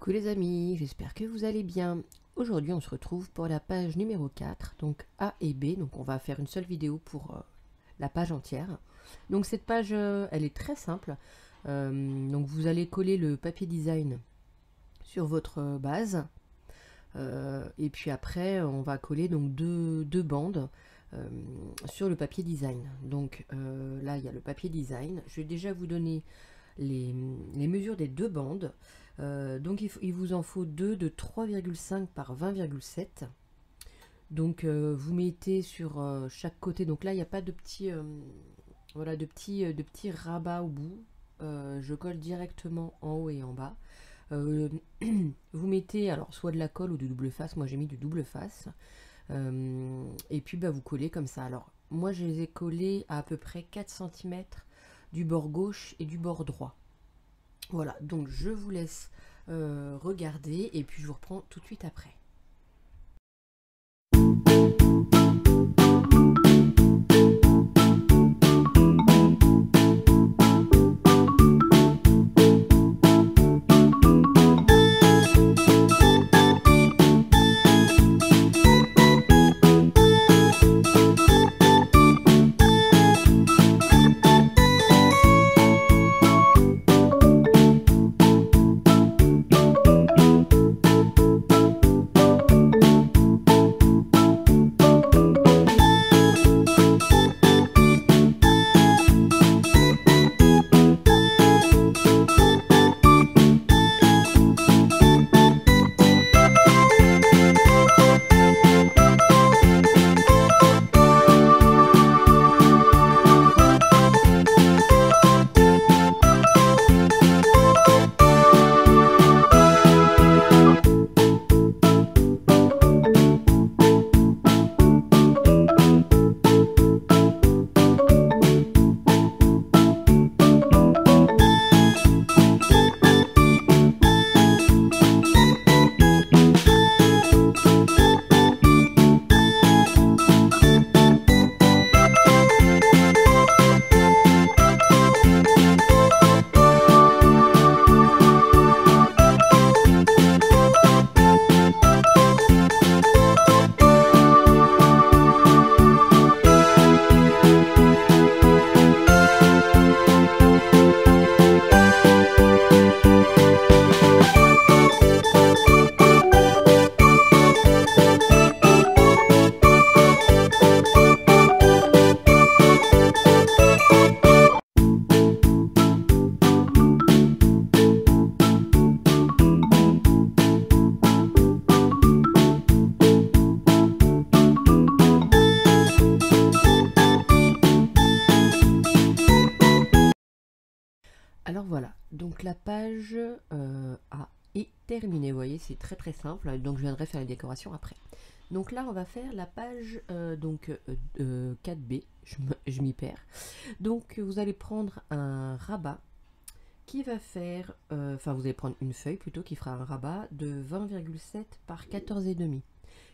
Coucou les amis, j'espère que vous allez bien. Aujourd'hui on se retrouve pour la page numéro 4, donc A et B. Donc on va faire une seule vidéo pour la page entière. Donc cette page elle est très simple. Donc vous allez coller le papier design sur votre base. Et puis après on va coller donc deux bandes sur le papier design. Donc là il y a le papier design. Je vais déjà vous donner les mesures des deux bandes. Donc il vous en faut deux de 3,5 par 20,7. Donc vous mettez sur chaque côté. Donc là il n'y a pas de petits voilà, de petits rabats au bout. Je colle directement en haut et en bas. Vous mettez alors soit de la colle ou du double face. Moi j'ai mis du double face. Et puis vous collez comme ça. Alors moi je les ai collés à peu près 4 cm du bord gauche et du bord droit. Voilà, donc je vous laisse regarder et puis je vous reprends tout de suite après. Alors voilà, donc la page est terminée, vous voyez, c'est très simple, donc je viendrai faire les décorations après. Donc là on va faire la page 4B, je m'y perds. Donc vous allez prendre un rabat qui va faire, vous allez prendre une feuille plutôt qui fera un rabat de 20,7 par 14,5.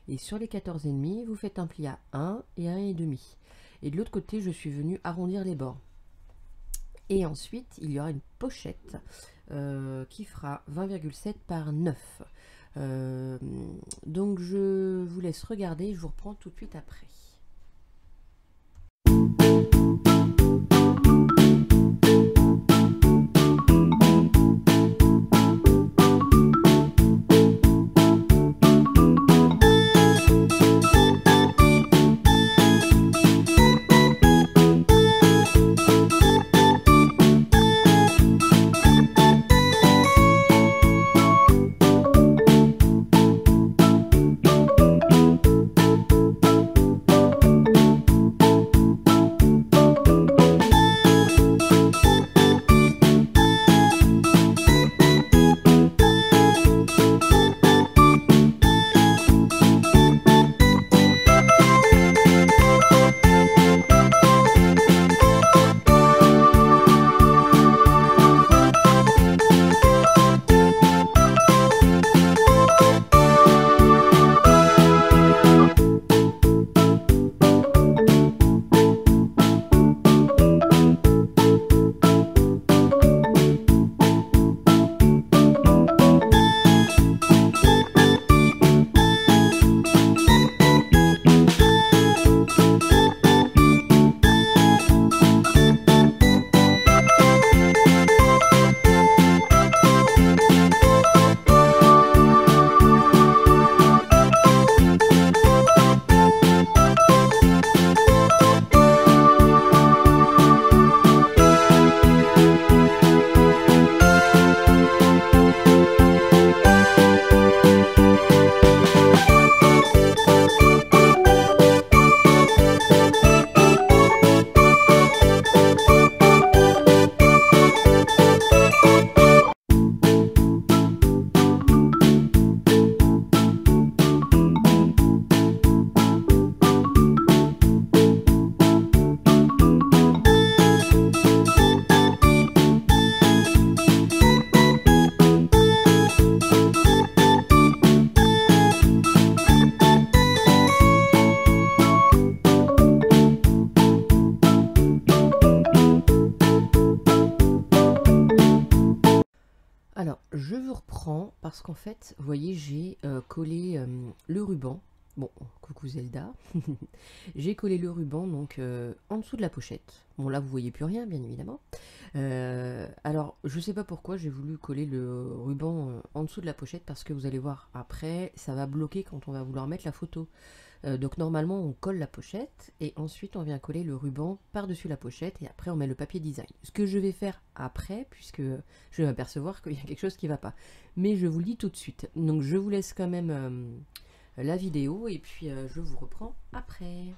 Et sur les 14,5, vous faites un pli à 1 et 1,5. Et de l'autre côté, je suis venue arrondir les bords. Et ensuite, il y aura une pochette qui fera 20,7 par 9. Donc, je vous laisse regarder. Je vous reprends tout de suite après. Alors, je vous reprends parce qu'en fait, vous voyez, j'ai collé le ruban. Bon, coucou Zelda. J'ai collé le ruban donc en dessous de la pochette. Bon, là, vous voyez plus rien, bien évidemment. Alors, je sais pas pourquoi j'ai voulu coller le ruban en dessous de la pochette parce que vous allez voir, après, ça va bloquer quand on va vouloir mettre la photo. Donc normalement on colle la pochette et ensuite on vient coller le ruban par-dessus la pochette et après on met le papier design. Ce que je vais faire après, puisque je vais m'apercevoir qu'il y a quelque chose qui ne va pas. Mais je vous le dis tout de suite. Donc je vous laisse quand même la vidéo et puis je vous reprends après.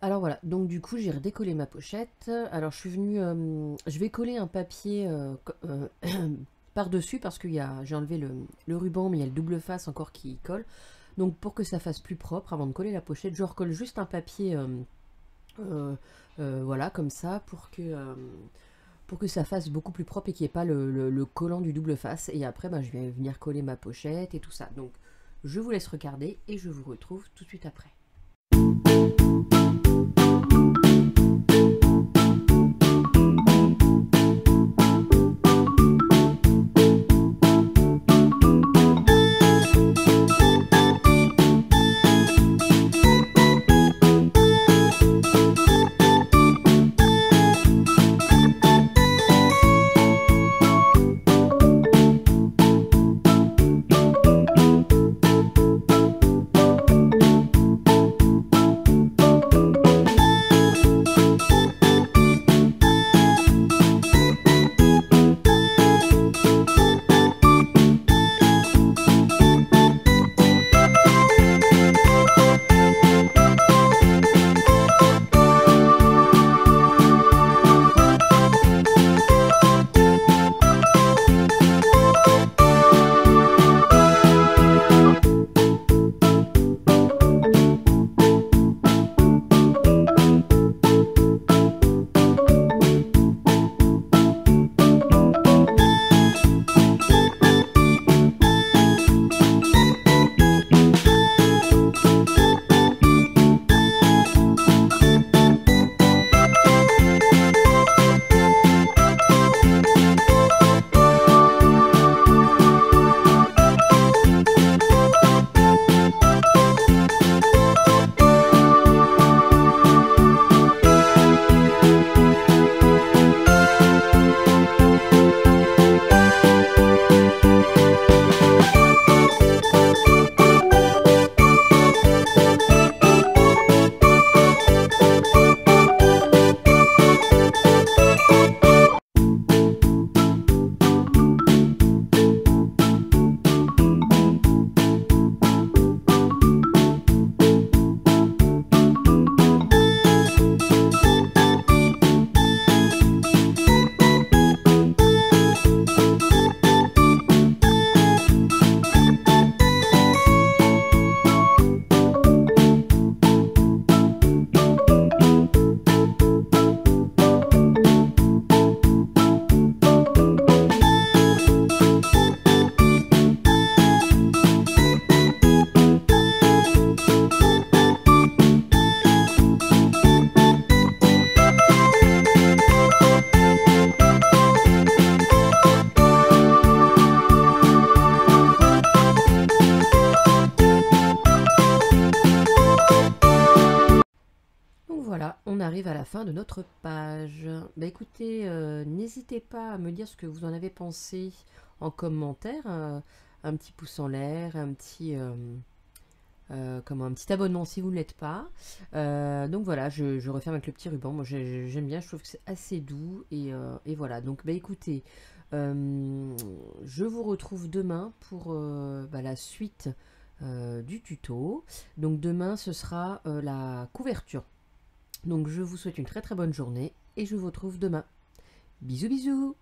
Alors voilà, donc du coup j'ai redécollé ma pochette. Alors je suis venue, je vais coller un papier par-dessus parce que j'ai enlevé le ruban, mais il y a le double face encore qui colle. Donc pour que ça fasse plus propre, avant de coller la pochette, je recolle juste un papier, voilà, comme ça, pour que ça fasse beaucoup plus propre et qu'il n'y ait pas le collant du double face. Et après, je vais venir coller ma pochette et tout ça. Donc je vous laisse regarder et je vous retrouve tout de suite après. arrive à la fin de notre page. Bah écoutez, n'hésitez pas à me dire ce que vous en avez pensé en commentaire. Un petit pouce en l'air, un petit abonnement si vous ne l'êtes pas. Donc voilà, je referme avec le petit ruban. Moi j'aime bien, je trouve que c'est assez doux. Et voilà, donc bah écoutez, je vous retrouve demain pour la suite du tuto. Donc demain ce sera la couverture. Donc je vous souhaite une très très bonne journée et je vous retrouve demain. Bisous bisous.